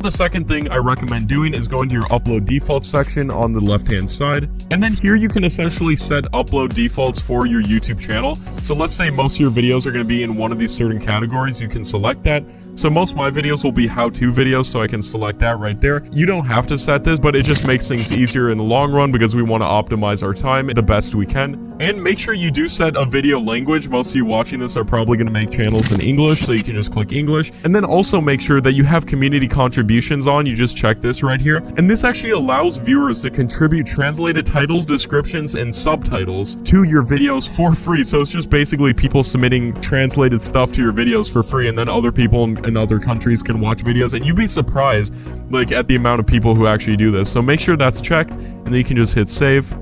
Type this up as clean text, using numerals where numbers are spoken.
The second thing I recommend doing is going to your upload defaults section on the left hand side, and then here you can essentially set upload defaults for your YouTube channel. So let's say most of your videos are going to be in one of these certain categories, you can select that. So most of my videos will be how-to videos, so I can select that right there. You don't have to set this, but it just makes things easier in the long run because we want to optimize our time the best we can. And make sure you do set a video language. Most of you watching this are probably going to make channels in English, so you can just click English. And then also make sure that you have community contributions on. You just check this right here. And this actually allows viewers to contribute translated titles, descriptions, and subtitles to your videos for free. So it's just basically people submitting translated stuff to your videos for free, and then other people in other countries can watch videos, and you'd be surprised like at the amount of people who actually do this. So make sure that's checked, and then you can just hit save.